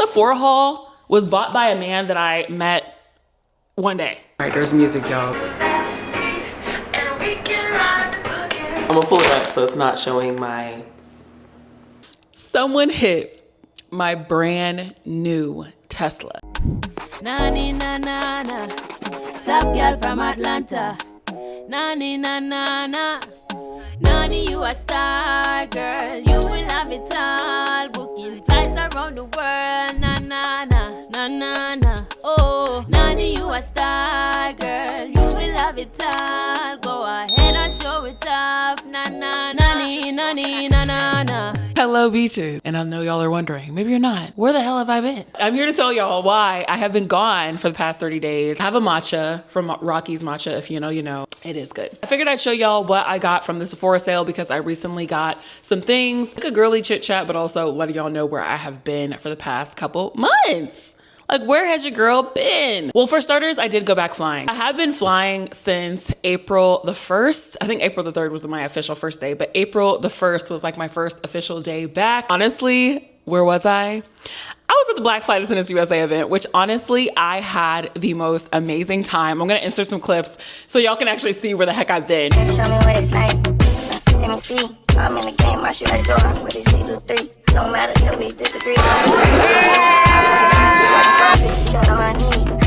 Sephora haul was bought by a man that I met one day. All right, there's music, y'all. I'm gonna pull it up so it's not showing my... Someone hit my brand new Tesla. Nani na na na, top girl from Atlanta. Nani na na na, Nani you a star girl, you will have it all. Booking flights around the world. Na na na, na na na. Oh, Nani you a star girl, you will have it all. Go ahead and show it off. Na na Nani, Nani na na na. Hello beaches, and I know y'all are wondering, maybe you're not, where the hell have I been? I'm here to tell y'all why I have been gone for the past 30 days. I have a matcha from Rocky's Matcha. If you know, you know. It is good. I figured I'd show y'all what I got from the Sephora sale because I recently got some things, like a girly chit chat, but also letting y'all know where I have been for the past couple months. Like, where has your girl been? Well, for starters, I did go back flying. I have been flying since April the 1st. I think April the 3rd was my official first day, but April the 1st was like my first official day back. Honestly, where was I? I was at the Black Flight Attendants USA event, which honestly, I had the most amazing time. I'm gonna insert some clips so y'all can actually see where the heck I've been. Show me what it's like. Let me see. I'm in the game, I shoot at Jordan with his G23. Don't matter if we disagree.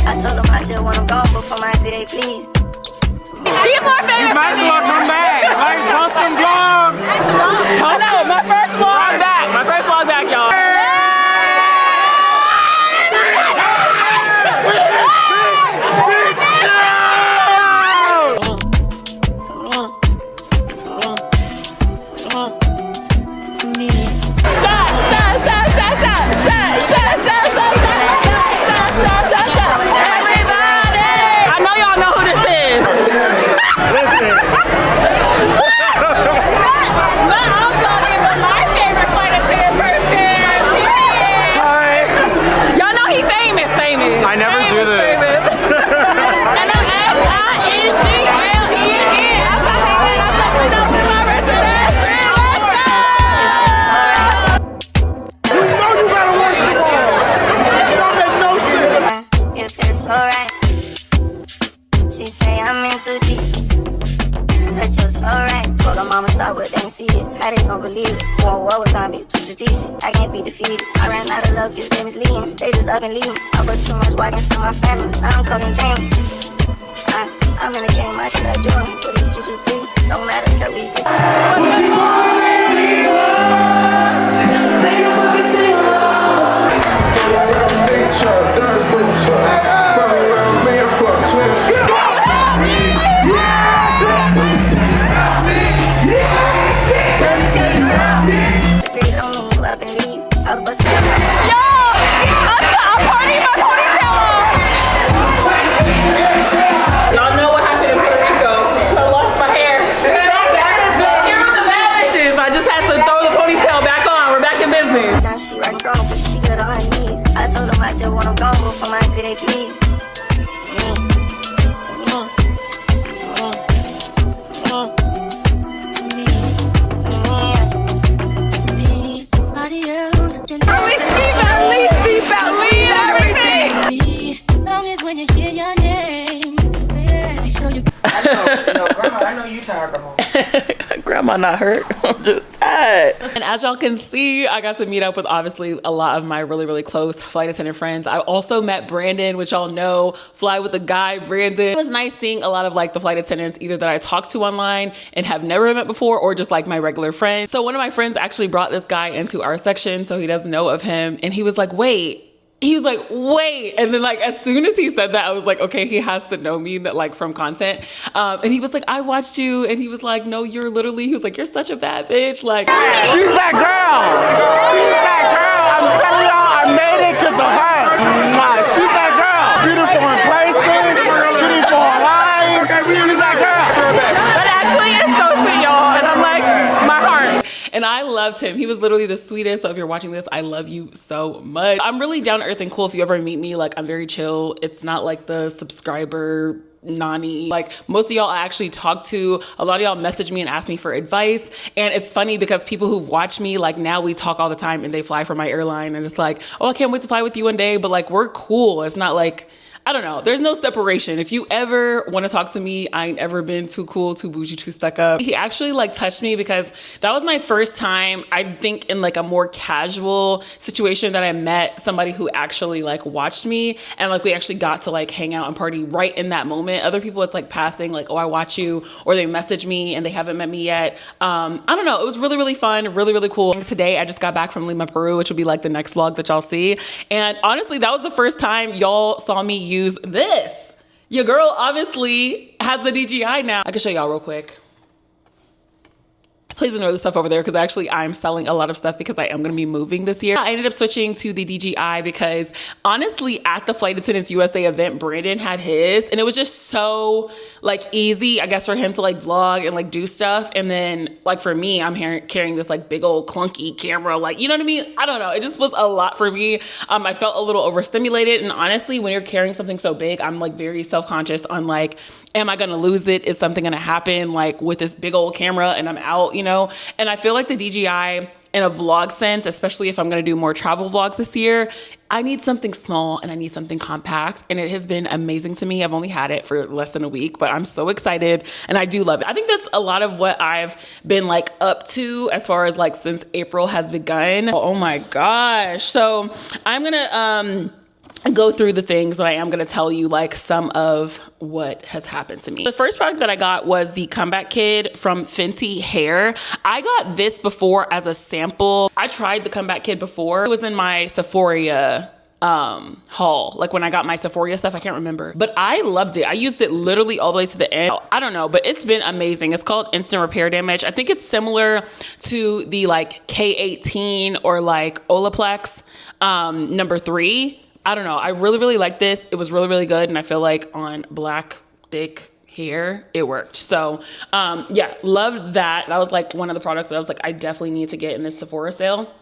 I told him I just want them gone before my city, please. These are famous. You might as well come back. Like, post some vlogs. Oh no, my first vlog back. My first vlog back, y'all. I never do this. If it's alright, she say I'm in too deep. Touch you so right. Told her mama stop, but they ain't see it. How they gon' believe it? War was time, be too strategic. I can't be defeated. I ran out of love, cause they misleading. They just up and leaving. I put too much walking to my family. Now I'm cooking dreaming. I'm in the game, I should have joined. But it's 2, 3. Don't matter, cause we just. Y'all know what happened in Puerto Rico. I lost my hair. You're the bad bitches. I just had to throw the ponytail back on. We're back in business. Now she right wrong, but she good on her knees. I told them I just want them gone before my city, please. I know you tired, Grandma. Grandma not hurt. I'm just tired. And as y'all can see, I got to meet up with obviously a lot of my really close flight attendant friends. I also met Brandon, which y'all know, fly with the guy, Brandon. It was nice seeing a lot of like the flight attendants either that I talked to online and have never met before or just like my regular friends. So one of my friends actually brought this guy into our section so he doesn't know of him. And he was like, wait. He was like, wait. And then like, as soon as he said that, I was like, okay, he has to know me that like from content. And he was like, I watched you. And he was like, no, you're literally, he was like, you're such a bad bitch. Like, She's that girl. She's that girl. I'm telling y'all, I made it because of her. She's that girl. Beautiful in person, beautiful alive. She's that girl. that actually is so sweet, y'all. And I'm like, my heart. And I loved him. He was literally the sweetest. So if you're watching this, I love you so much. I'm really down to earth and cool. If you ever meet me, like I'm very chill. It's not like the subscriber Nani. Like most of y'all I actually talk to. A lot of y'all message me and ask me for advice. And it's funny because people who've watched me, like now we talk all the time and they fly for my airline and it's like, oh, I can't wait to fly with you one day. But like, we're cool. It's not like, I don't know. There's no separation. If you ever want to talk to me, I ain't ever been too cool, too bougie, too stuck up. He actually like touched me because that was my first time, I think, in like a more casual situation that I met somebody who actually like watched me and like we actually got to like hang out and party right in that moment. Other people, it's like passing, like, oh, I watch you, or they message me and they haven't met me yet. I don't know. It was really, really fun, really, really cool. And today I just got back from Lima, Peru, which will be like the next vlog that y'all see. And honestly, that was the first time y'all saw me use this. Your girl obviously has the DJI now. I can show y'all real quick. Please ignore the stuff over there because actually I'm selling a lot of stuff because I am going to be moving this year. I ended up switching to the DJI because honestly at the Flight Attendants USA event, Brandon had his and it was just so like easy, I guess, for him to like vlog and like do stuff. And then like for me, I'm carrying this like big old clunky camera, like, you know what I mean? I don't know. It just was a lot for me. I felt a little overstimulated. And honestly, when you're carrying something so big, I'm like very self-conscious on like, am I going to lose it? Is something going to happen like with this big old camera and I'm out, you know? And I feel like the DJI in a vlog sense, especially if I'm going to do more travel vlogs this year, I need something small and I need something compact. And it has been amazing to me. I've only had it for less than a week, but I'm so excited and I do love it. I think that's a lot of what I've been like up to as far as like since April has begun. Oh my gosh. So I'm going to, go through the things, but I am going to tell you like some of what has happened to me. The first product that I got was the comeback kit from Fenty Hair. I got this before as a sample. I tried the comeback kit before. It was in my Sephora haul, like when I got my Sephora stuff, I can't remember, but I loved it. I used it literally all the way to the end. I don't know, but it's been amazing. It's called Instant Repair Damage. I think it's similar to the like K18 or like Olaplex number 3. I don't know. I really, really like this. It was really, really good. And I feel like on black, thick hair, it worked. So yeah, loved that. That was like one of the products that I was like, I definitely need to get in this Sephora sale.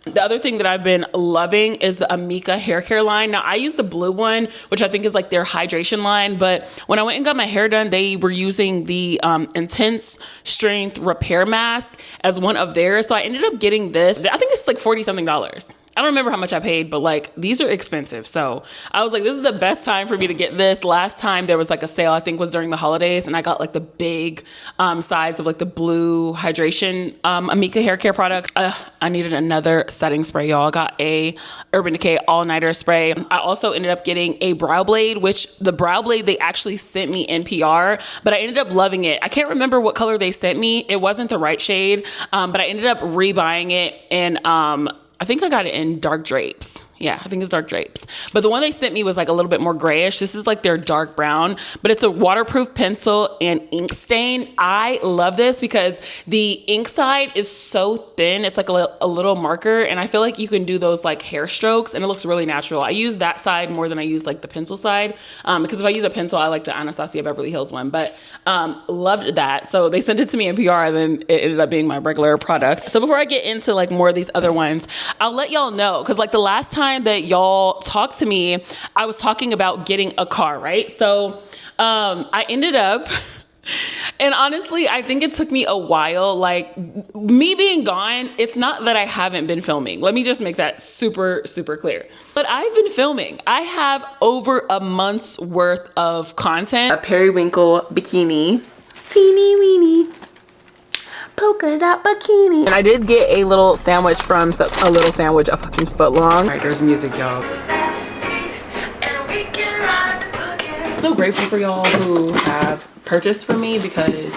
The other thing that I've been loving is the 𝐸𝐭 hair care line. Now I use the blue one, which I think is like their hydration line. But when I went and got my hair done, they were using the Intense Strength Repair Mask as one of theirs. So I ended up getting this. I think it's like $40 something. I don't remember how much I paid, but like these are expensive. So I was like, this is the best time for me to get this. Last time there was like a sale, I think was during the holidays, and I got like the big size of like the blue hydration 𝐸𝐭 hair care product. I needed another setting spray, y'all. I got a Urban Decay all-nighter spray. I also ended up getting a brow blade, which the brow blade they actually sent me in PR, but I ended up loving it. I can't remember what color they sent me. It wasn't the right shade, but I ended up rebuying it and I think I got it in dark drapes. Yeah, I think it's dark drapes. But the one they sent me was like a little bit more grayish. This is like their dark brown, but it's a waterproof pencil and ink stain. I love this because the ink side is so thin. It's like a little marker. And I feel like you can do those like hair strokes and it looks really natural. I use that side more than I use like the pencil side. Because if I use a pencil, I like the Anastasia Beverly Hills one, but loved that. So they sent it to me in PR and then it ended up being my regular product. So before I get into like more of these other ones, I'll let y'all know. Cause like the last time that y'all talked to me, I was talking about getting a car, right? So I ended up, and honestly, I think it took me a while, like me being gone, it's not that I haven't been filming. Let me just make that super, super clear. But I've been filming. I have over a month's worth of content. A periwinkle bikini, teeny weeny polka dot bikini. And I did get a little sandwich from a fucking foot long. All right, there's music, y'all. I'm so grateful for y'all who have purchased from me because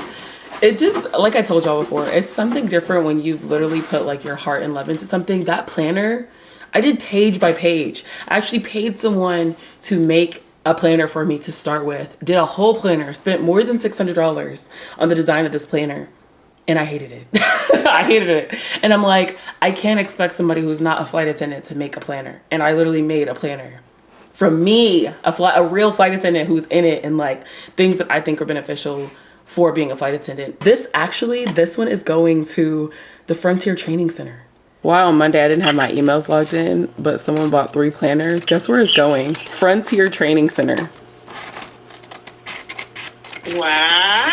it just, like I told y'all before, it's something different when you've literally put like your heart and love into something. That planner, I did page by page. I actually paid someone to make a planner for me to start with. Did a whole planner, spent more than $600 on the design of this planner. And I hated it. I hated it. And I'm like, I can't expect somebody who's not a flight attendant to make a planner. And I literally made a planner. From me, a real flight attendant who's in it and like things that I think are beneficial for being a flight attendant. This one is going to the Frontier Training Center. Why on Monday I didn't have my emails logged in, but someone bought 3 planners. Guess where it's going? Frontier Training Center. Wow.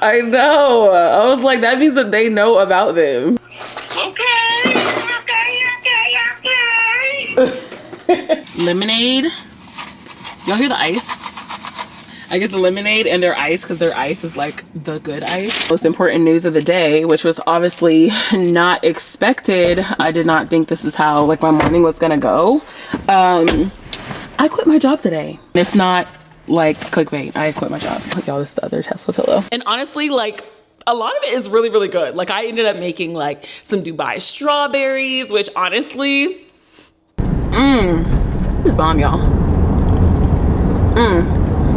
I know. I was like, that means that they know about them. Okay. Lemonade. Y'all hear the ice? I get the lemonade and their ice because their ice is like the good ice. Most important news of the day, which was obviously not expected. I did not think this is how like my morning was gonna go. I quit my job today. It's not like clickbait. I quit my job. Y'all, this is the other Tesla pillow. And honestly, like a lot of it is really, really good. Like I ended up making like some Dubai strawberries, which honestly, this is bomb, y'all.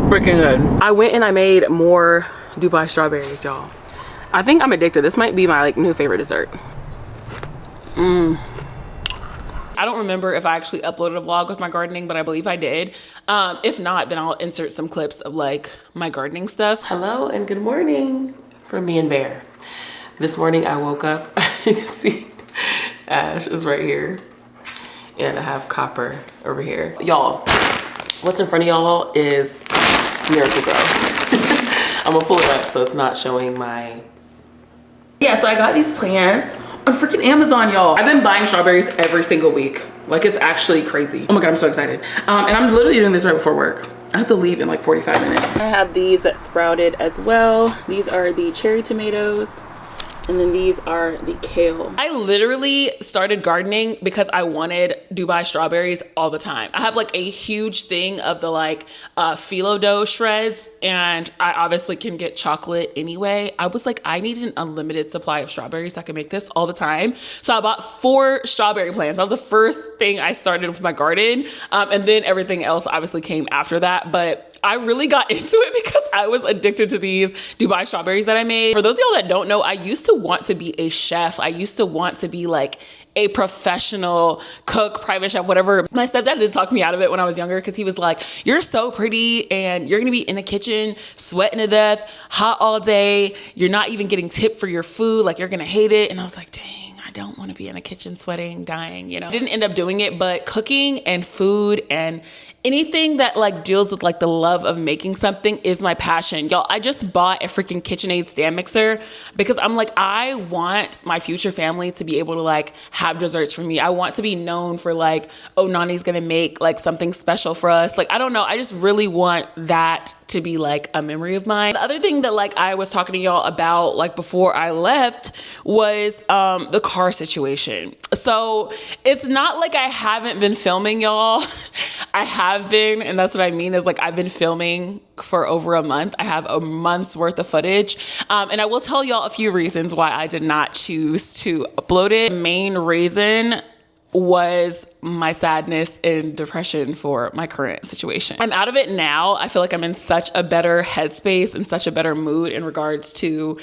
Freaking good. I went and I made more Dubai strawberries, y'all. I think I'm addicted. This might be my like new favorite dessert. I don't remember if I actually uploaded a vlog with my gardening, but I believe I did. If not, then I'll insert some clips of like my gardening stuff. Hello and good morning from me and Bear. This morning I woke up, you can see Ash is right here and I have Copper over here. Y'all, what's in front of y'all is Miracle Grow. I'm gonna pull it up so it's not showing my... Yeah, so I got these plants on freaking Amazon, y'all. I've been buying strawberries every single week. Like it's actually crazy. Oh my God, I'm so excited. And I'm literally doing this right before work. I have to leave in like 45 minutes. I have these that sprouted as well. These are the cherry tomatoes. And then these are the kale. I literally started gardening because I wanted Dubai strawberries all the time. I have like a huge thing of the like phyllo dough shreds, and I obviously can get chocolate anyway. I was like, I need an unlimited supply of strawberries so I can make this all the time. So I bought 4 strawberry plants. That was the first thing I started with my garden. And then everything else obviously came after that. But I really got into it because I was addicted to these Dubai strawberries that I made. For those of y'all that don't know, I used to want to be a chef. I used to want to be like a professional cook, private chef, whatever. My stepdad did talk me out of it when I was younger because he was like, you're so pretty and you're gonna be in the kitchen sweating to death, hot all day. You're not even getting tipped for your food. Like you're gonna hate it. And I was like, dang, I don't want to be in a kitchen sweating, dying, you know. I didn't end up doing it, but cooking and food and anything that like deals with like the love of making something is my passion. Y'all, I just bought a freaking KitchenAid stand mixer because I'm like, I want my future family to be able to like have desserts for me. I want to be known for like, oh, Nani's gonna make like something special for us. Like, I don't know. I just really want that to be like a memory of mine. The other thing that like I was talking to y'all about like before I left was the car situation. So it's not like I haven't been filming, y'all. I have been, and that's what I mean is like I've been filming for over a month. I have a month's worth of footage. And I will tell y'all a few reasons why I did not choose to upload it. The main reason was my sadness and depression for my current situation. I'm out of it now. I feel like I'm in such a better headspace and such a better mood in regards to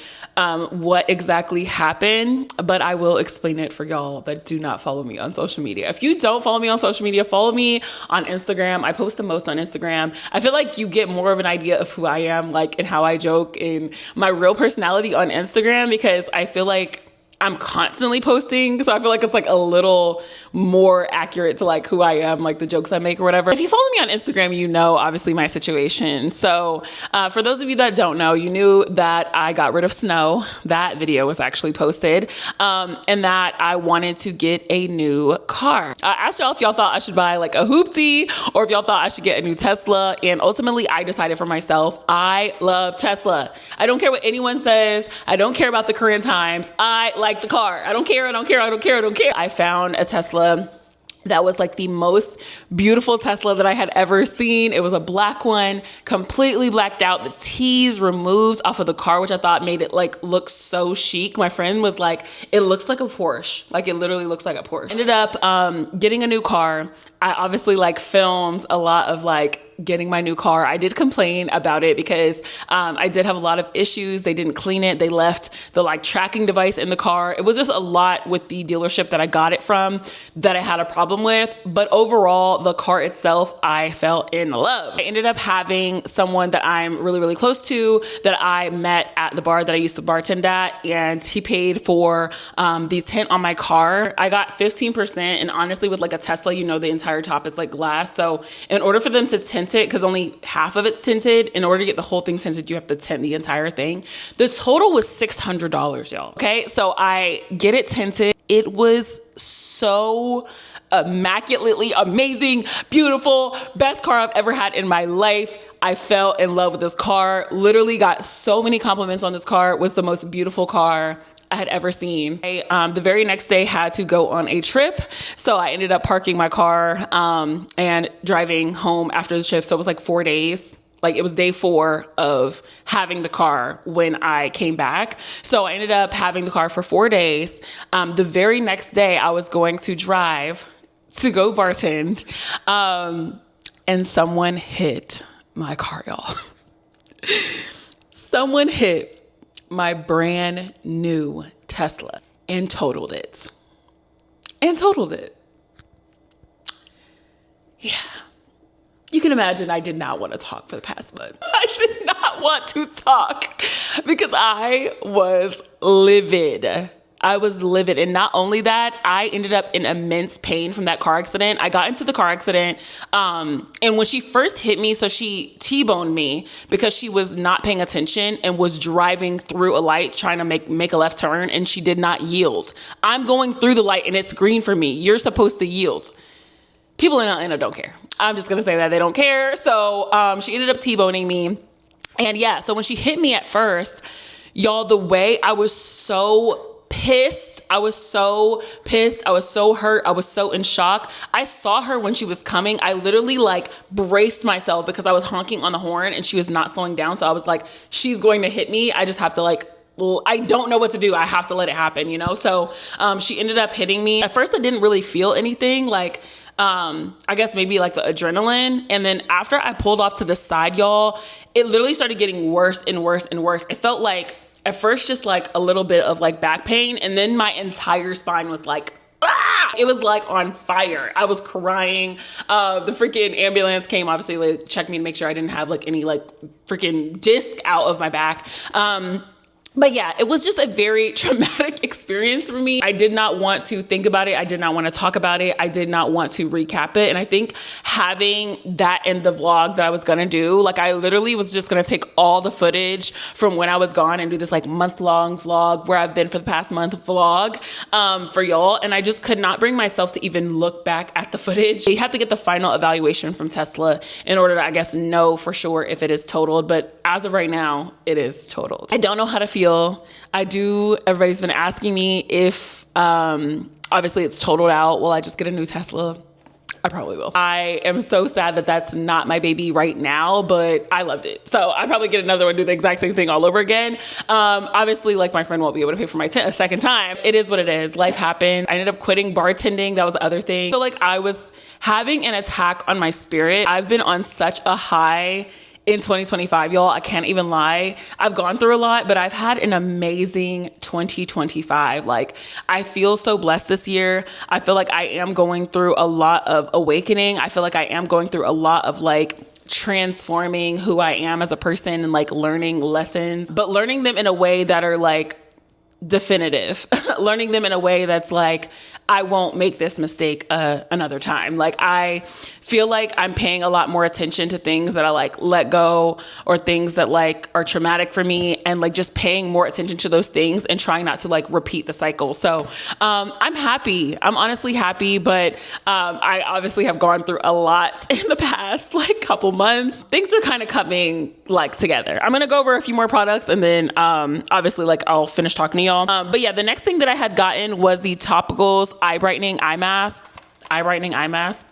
what exactly happened, but I will explain it for y'all that do not follow me on social media. If you don't follow me on social media, follow me on Instagram. I post the most on Instagram. I feel like you get more of an idea of who I am, like, and how I joke and my real personality on Instagram, because I feel like I'm constantly posting, so I feel like it's like a little more accurate to like who I am, like the jokes I make or whatever. If you follow me on Instagram, you know obviously my situation. So for those of you that don't know, you knew that I got rid of Snow. That video was actually posted, and that I wanted to get a new car. I asked y'all if y'all thought I should buy like a hoopty or if y'all thought I should get a new Tesla, and ultimately I decided for myself, I love Tesla. I don't care what anyone says. I don't care about the current times. I like the car. I don't care. I found a Tesla that was like the most beautiful Tesla that I had ever seen. It was a black one, completely blacked out. The T's removed off of the car, which I thought made it like look so chic. My friend was like, it looks like a Porsche. Like it literally looks like a Porsche. Ended up getting a new car. I obviously like filmed a lot of like getting my new car. I did complain about it because I did have a lot of issues. They didn't clean it. They left the like tracking device in the car. It was just a lot with the dealership that I got it from that I had a problem with. But overall, the car itself, I fell in love. I ended up having someone that I'm really, really close to that I met at the bar that I used to bartend at, and he paid for the tint on my car. I got 15%, and honestly with like a Tesla, you know, the entire entire top is like glass. So in order for them to tint it, because only half of it's tinted, in order to get the whole thing tinted, you have to tint the entire thing. The total was $600, y'all. Okay, so I get it tinted. It was so immaculately amazing, beautiful, best car I've ever had in my life. I fell in love with this car. Literally got so many compliments on this car. It was the most beautiful car I had ever seen. The very next day had to go on a trip. So I ended up parking my car and driving home after the trip. So it was like 4 days. Like it was day 4 of having the car when I came back. So I ended up having the car for 4 days. The very next day I was going to drive to go bartend. And someone hit my car, y'all. Someone hit my brand new Tesla and totaled it. Yeah. You can imagine I did not want to talk for the past month. I did not want to talk because I was livid. And not only that, I ended up in immense pain from that car accident. I got into the car accident. And when she first hit me, so she T-boned me because she was not paying attention and was driving through a light trying to make a left turn, and she did not yield. I'm going through the light and it's green for me. You're supposed to yield. People in Atlanta don't care. I'm just going to say that they don't care. So she ended up T-boning me. And yeah, so when she hit me at first, y'all, the way I was so pissed. I was so hurt. I was so in shock. I saw her when she was coming. I literally like braced myself because I was honking on the horn and she was not slowing down. So I was like, she's going to hit me. I just have to like, well, I don't know what to do. I have to let it happen, you know? So she ended up hitting me. At first I didn't really feel anything, like I guess maybe like the adrenaline. And then after I pulled off to the side, y'all, it literally started getting worse and worse and worse. It felt like at first just like a little bit of like back pain. And then my entire spine was like, ah! It was like on fire. I was crying. The freaking ambulance came, obviously like checked me to make sure I didn't have like any like freaking disc out of my back. But yeah, it was just a very traumatic experience for me. I did not want to think about it. I did not want to talk about it. I did not want to recap it. And I think having that in the vlog that I was going to do, like I literally was just going to take all the footage from when I was gone and do this like month-long vlog where I've been for the past month vlog for y'all. And I just could not bring myself to even look back at the footage. You have to get the final evaluation from Tesla in order to, I guess, know for sure if it is totaled. But as of right now, it is totaled. I don't know how to feel. Everybody's been asking me if, obviously it's totaled out. Will I just get a new Tesla? I probably will. I am so sad that that's not my baby right now, but I loved it. So I'd probably get another one, do the exact same thing all over again. Obviously, like my friend won't be able to pay for my a second time. It is what it is. Life happened. I ended up quitting bartending. That was the other thing. So like I was having an attack on my spirit. I've been on such a high in 2025, y'all. I can't even lie. I've gone through a lot, but I've had an amazing 2025. Like, I feel so blessed this year. I feel like I am going through a lot of awakening. I feel like I am going through a lot of like transforming who I am as a person and like learning lessons, but learning them in a way that are like definitive, learning them in a way that's like, I won't make this mistake another time. Like, I feel like I'm paying a lot more attention to things that I like let go or things that like are traumatic for me, and like just paying more attention to those things and trying not to like repeat the cycle. So I'm happy. I'm honestly happy, but I obviously have gone through a lot in the past like couple months. Things are kind of coming like together. I'm gonna go over a few more products and then obviously like I'll finish talking to y'all. But yeah, the next thing that I had gotten was the Topicals Eye Brightening Eye Mask. Brightening eye mask.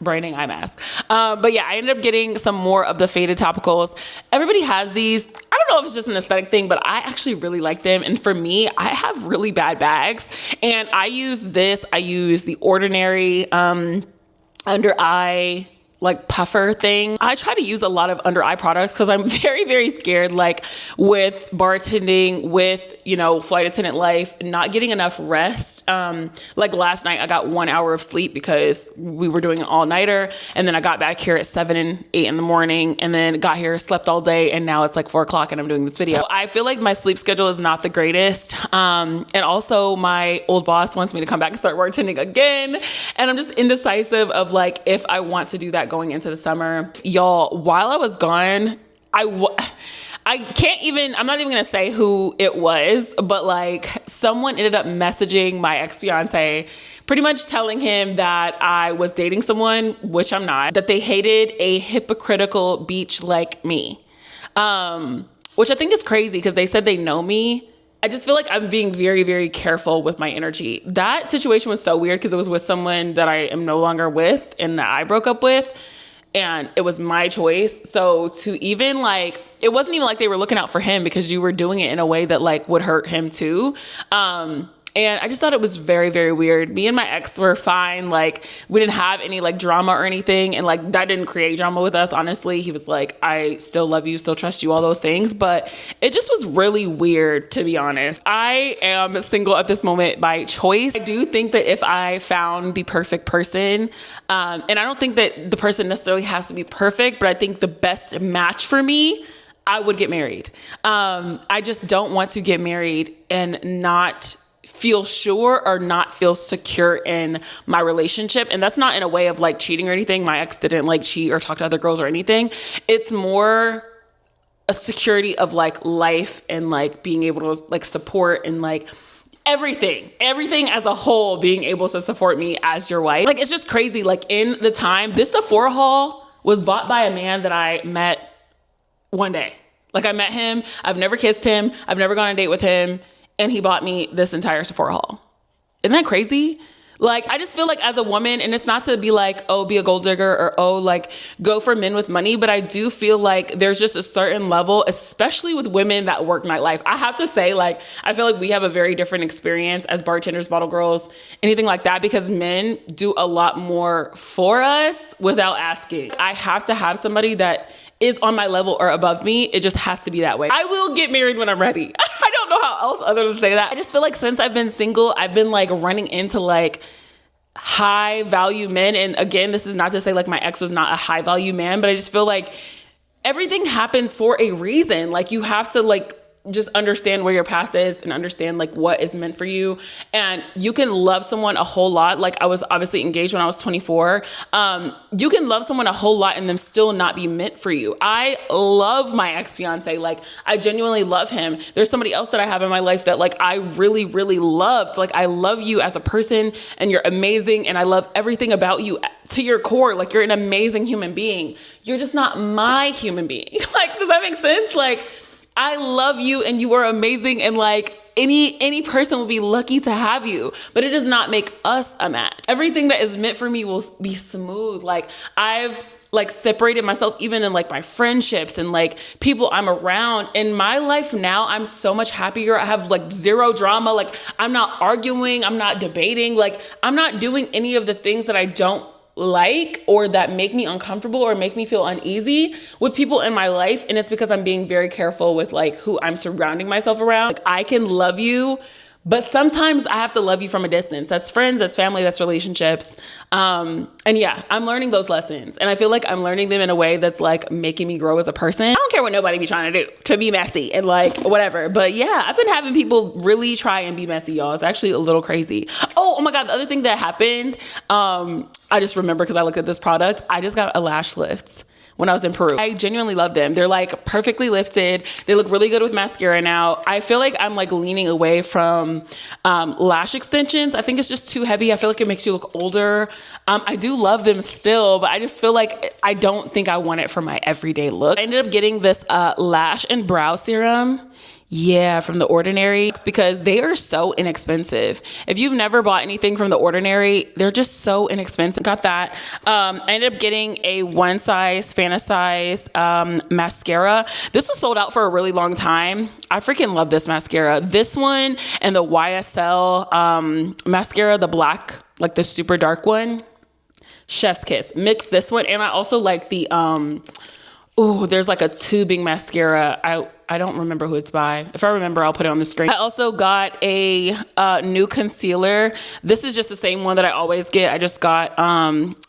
But yeah, I ended up getting some more of the faded topicals. Everybody has these. I don't know if it's just an aesthetic thing, but I actually really like them. And for me, I have really bad bags. And I use this. I use the Ordinary under eye like puffer thing. I try to use a lot of under eye products because I'm very, very scared, like with bartending, with, you know, flight attendant life, not getting enough rest. Like last night I got 1 hour of sleep because we were doing an all-nighter, and then I got back here at 7 and 8 in the morning, and then got here, slept all day, and now it's like 4 o'clock and I'm doing this video. I feel like my sleep schedule is not the greatest. And also my old boss wants me to come back and start bartending again, and I'm just indecisive of like if I want to do that going into the summer. Y'all, while I was gone, I can't even, I'm not even gonna say who it was, but like someone ended up messaging my ex-fiance, pretty much telling him that I was dating someone, which I'm not, that they hated a hypocritical beach like me. Which I think is crazy because they said they know me. I just feel like I'm being very, very careful with my energy. That situation was so weird because it was with someone that I am no longer with and that I broke up with, and it was my choice. So to even like, it wasn't even like they were looking out for him because you were doing it in a way that like would hurt him too. And I just thought it was very, very weird. Me and my ex were fine. Like we didn't have any like drama or anything. And like that didn't create drama with us. Honestly, he was like, I still love you, still trust you, all those things. But it just was really weird, to be honest. I am single at this moment by choice. I do think that if I found the perfect person, and I don't think that the person necessarily has to be perfect, but I think the best match for me, I would get married. I just don't want to get married and not feel sure or not feel secure in my relationship. And that's not in a way of like cheating or anything. My ex didn't like cheat or talk to other girls or anything. It's more a security of like life and like being able to like support and like everything as a whole, being able to support me as your wife. Like, it's just crazy. Like in the time, this Sephora haul was bought by a man that I met one day. Like I met him. I've never kissed him. I've never gone on a date with him. And he bought me this entire Sephora haul. Isn't that crazy? Like, I just feel like as a woman, and it's not to be like, oh, be a gold digger or, oh, like go for men with money. But I do feel like there's just a certain level, especially with women that work nightlife. I have to say, like, I feel like we have a very different experience as bartenders, bottle girls, anything like that, because men do a lot more for us without asking. I have to have somebody that is on my level or above me. It just has to be that way. I will get married when I'm ready. I don't know how else other to say that. I just feel like since I've been single, I've been like running into like high value men. And again, this is not to say like my ex was not a high value man, but I just feel like everything happens for a reason. Like you have to like just understand where your path is and understand like what is meant for you. And you can love someone a whole lot. Like I was obviously engaged when I was 24. You can love someone a whole lot and them still not be meant for you. I love my ex-fiance. Like I genuinely love him. There's somebody else that I have in my life that like I really, really love. So like I love you as a person and you're amazing. And I love everything about you to your core. Like you're an amazing human being. You're just not my human being. Like, does that make sense? Like, I love you and you are amazing, and like any person will be lucky to have you, but it does not make us a match. Everything that is meant for me will be smooth. Like I've like separated myself even in like my friendships and like people I'm around. In my life now, I'm so much happier. I have like zero drama. Like I'm not arguing. I'm not debating. Like I'm not doing any of the things that I don't like or that make me uncomfortable or make me feel uneasy with people in my life. And it's because I'm being very careful with like who I'm surrounding myself around. Like I can love you, but sometimes I have to love you from a distance. That's friends, that's family, that's relationships. And yeah, I'm learning those lessons. And I feel like I'm learning them in a way that's like making me grow as a person. I don't care what nobody be trying to do to be messy and like whatever. But yeah, I've been having people really try and be messy, y'all. It's actually a little crazy. Oh my God, the other thing that happened, I just remember because I looked at this product. I just got a lash lift when I was in Peru. I genuinely love them. They're like perfectly lifted. They look really good with mascara now. I feel like I'm like leaning away from lash extensions. I think it's just too heavy. I feel like it makes you look older. I do love them still, but I just feel like I don't think I want it for my everyday look. I ended up getting this lash and brow serum. Yeah, from The Ordinary, because they are so inexpensive. If you've never bought anything from The Ordinary, they're just so inexpensive. Got that. I ended up getting a one size Fantasize mascara. This was sold out for a really long time. I freaking love this mascara. This one and the YSL mascara, the black, like the super dark one. Chef's Kiss. Mix this one. And I also like the, there's like a tubing mascara. I don't remember who it's by. If I remember, I'll put it on the screen. I also got a new concealer. This is just the same one that I always get. I just got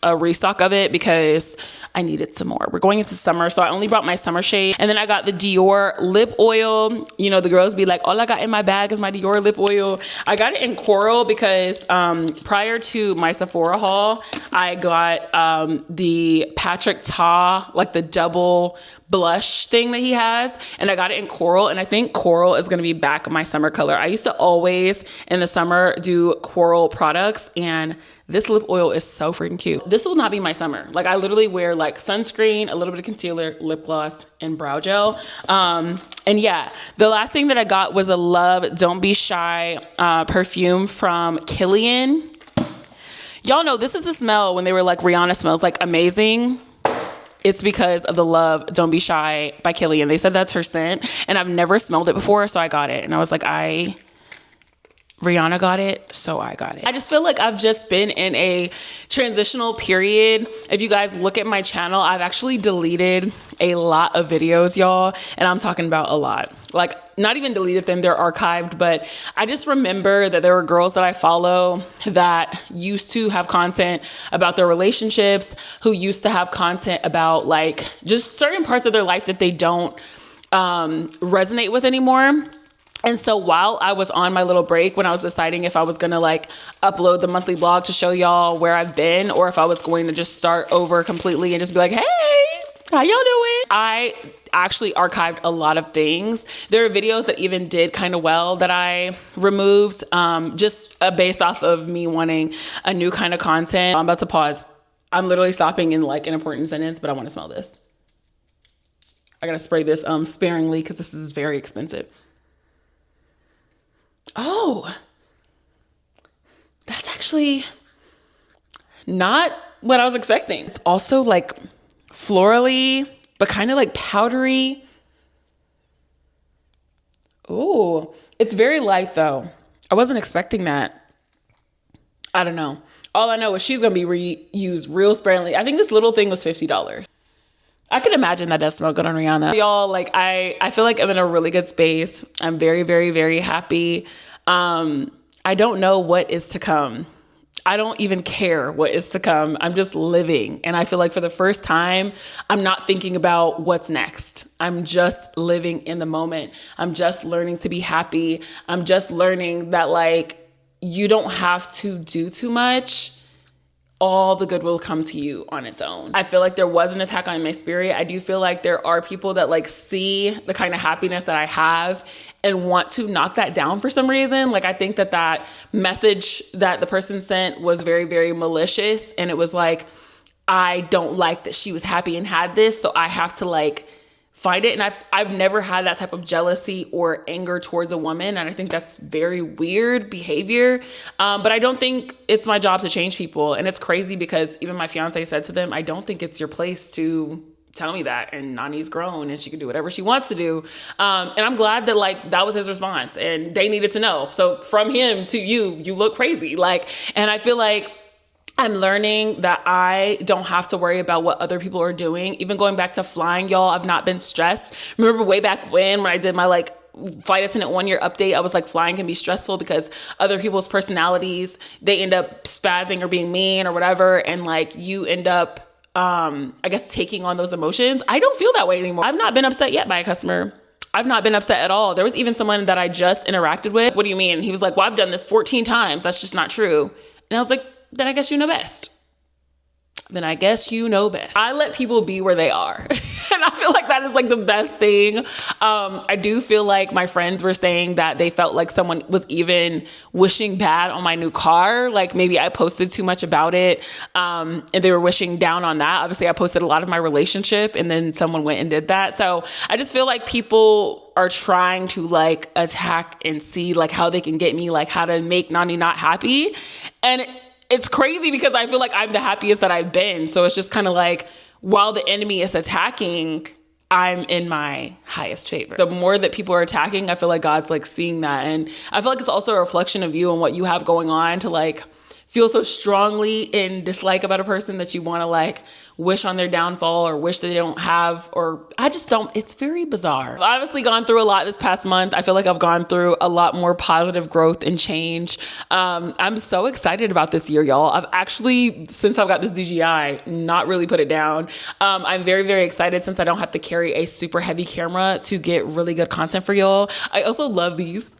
a restock of it because I needed some more. We're going into summer, so I only brought my summer shade. And then I got the Dior lip oil. You know, the girls be like, all I got in my bag is my Dior lip oil. I got it in coral because prior to my Sephora haul, I got the Patrick Ta, like the double blush thing that he has, and I got it in coral, and I think coral is going to be back my summer color. I used to always in the summer do coral products, and this lip oil is so freaking cute. This will not be my summer. Like, I literally wear like sunscreen, a little bit of concealer, lip gloss, and brow gel. And yeah, the last thing that I got was a Love Don't Be Shy perfume from Kilian. Y'all know this is the smell when they were like, Rihanna smells like amazing. It's because of the Love Don't Be Shy by Kilian. They said that's her scent, and I've never smelled it before, so I got it. And I was like, Rihanna got it, so I got it. I just feel like I've just been in a transitional period. If you guys look at my channel, I've actually deleted a lot of videos, y'all, and I'm talking about a lot. Like, not even deleted them, they're archived, but I just remember that there were girls that I follow that used to have content about their relationships, who used to have content about like just certain parts of their life that they don't resonate with anymore. And so while I was on my little break, when I was deciding if I was going to like upload the monthly blog to show y'all where I've been, or if I was going to just start over completely and just be like, hey, how y'all doing? I actually archived a lot of things. There are videos that even did kind of well that I removed, just based off of me wanting a new kind of content. I'm about to pause. I'm literally stopping in like an important sentence, but I want to smell this. I got to spray this sparingly because this is very expensive. Oh, that's actually not what I was expecting. It's also like florally, but kind of like powdery. Ooh, it's very light though. I wasn't expecting that. I don't know. All I know is she's going to be reused real sparingly. I think this little thing was $50. I can imagine that does smell good on Rihanna. Y'all, like, I feel like I'm in a really good space. I'm very, very, very happy. I don't know what is to come. I don't even care what is to come. I'm just living. And I feel like for the first time, I'm not thinking about what's next. I'm just living in the moment. I'm just learning to be happy. I'm just learning that, like, you don't have to do too much. All the good will come to you on its own. I feel like there was an attack on my spirit. I do feel like there are people that like see the kind of happiness that I have and want to knock that down for some reason. Like, I think that that message that the person sent was very, very malicious. And it was like, I don't like that she was happy and had this, so I have to like find it. And I've never had that type of jealousy or anger towards a woman. And I think that's very weird behavior. But I don't think it's my job to change people. And it's crazy because even my fiance said to them, I don't think it's your place to tell me that. And Nani's grown and she can do whatever she wants to do. And I'm glad that like that was his response and they needed to know. So from him to you look crazy. Like, and I feel like I'm learning that I don't have to worry about what other people are doing. Even going back to flying, y'all, I've not been stressed. Remember way back when I did my like flight attendant 1 year update, I was like, flying can be stressful because other people's personalities, they end up spazzing or being mean or whatever. And like you end up, I guess, taking on those emotions. I don't feel that way anymore. I've not been upset yet by a customer. I've not been upset at all. There was even someone that I just interacted with. What do you mean? He was like, well, I've done this 14 times. That's just not true. And I was like, then I guess you know best. I let people be where they are. And I feel like that is like the best thing. I do feel like my friends were saying that they felt like someone was even wishing bad on my new car. Like maybe I posted too much about it. And they were wishing down on that. Obviously I posted a lot of my relationship and then someone went and did that. So I just feel like people are trying to like attack and see like how they can get me, like how to make Nani not happy. And it's crazy because I feel like I'm the happiest that I've been. So it's just kind of like, while the enemy is attacking, I'm in my highest favor. The more that people are attacking, I feel like God's like seeing that. And I feel like it's also a reflection of you and what you have going on to like feel so strongly in dislike about a person that you want to like wish on their downfall or wish that they don't have, or I just don't, it's very bizarre. I've obviously gone through a lot this past month. I feel like I've gone through a lot more positive growth and change. I'm so excited about this year, y'all. I've actually, since I've got this DGI, not really put it down. I'm very, very excited since I don't have to carry a super heavy camera to get really good content for y'all. I also love these.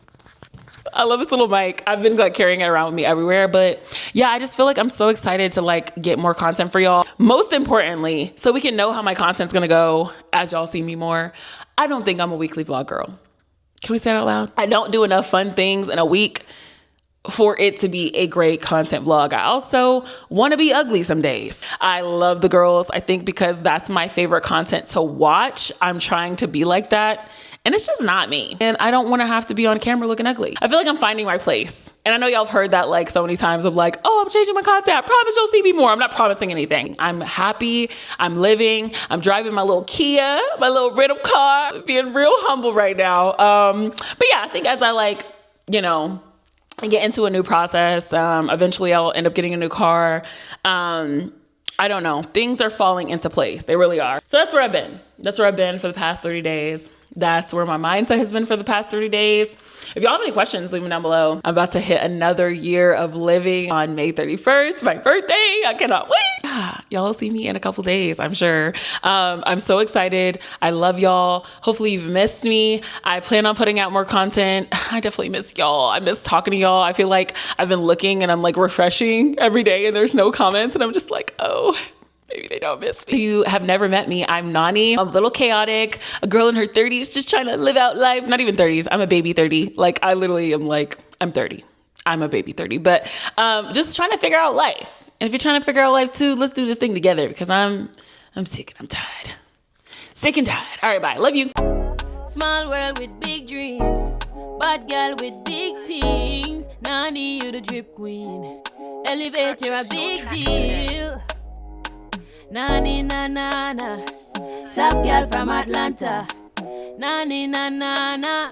I love this little mic. I've been like carrying it around with me everywhere, but yeah, I just feel like I'm so excited to like get more content for y'all. Most importantly, so we can know how my content's gonna go as y'all see me more. I don't think I'm a weekly vlog girl. Can we say it out loud? I don't do enough fun things in a week for it to be a great content vlog. I also want to be ugly some days. I love the girls. I think because that's my favorite content to watch, I'm trying to be like that. And it's just not me. And I don't want to have to be on camera looking ugly. I feel like I'm finding my place. And I know y'all have heard that like so many times of like, oh, I'm changing my content. I promise you'll see me more. I'm not promising anything. I'm happy. I'm living. I'm driving my little Kia, my little rental car, being real humble right now. But yeah, I think as I like, you know, get into a new process, eventually I'll end up getting a new car. I don't know. Things are falling into place. They really are. So that's where I've been. That's where I've been for the past 30 days. That's where my mindset has been for the past 30 days. If y'all have any questions, leave them down below. I'm about to hit another year of living on May 31st, my birthday. I cannot wait. Y'all will see me in a couple days, I'm sure. I'm so excited. I love y'all. Hopefully you've missed me. I plan on putting out more content. I definitely miss y'all. I miss talking to y'all. I feel like I've been looking and I'm like refreshing every day and there's no comments and I'm just like, oh, maybe they don't miss me. If you have never met me, I'm Nani. I'm a little chaotic, a girl in her 30s just trying to live out life. Not even 30s. I'm a baby 30. Like I literally am like, I'm 30. I'm a baby 30. But just trying to figure out life. And if you're trying to figure out life too, let's do this thing together because I'm sick and I'm tired. Sick and tired. All right, bye. Love you. Small world with big dreams. Bad girl with big things. Nani, you the drip queen. Elevator a big deal. Nani na na na. Top girl from Atlanta. Nani na na na.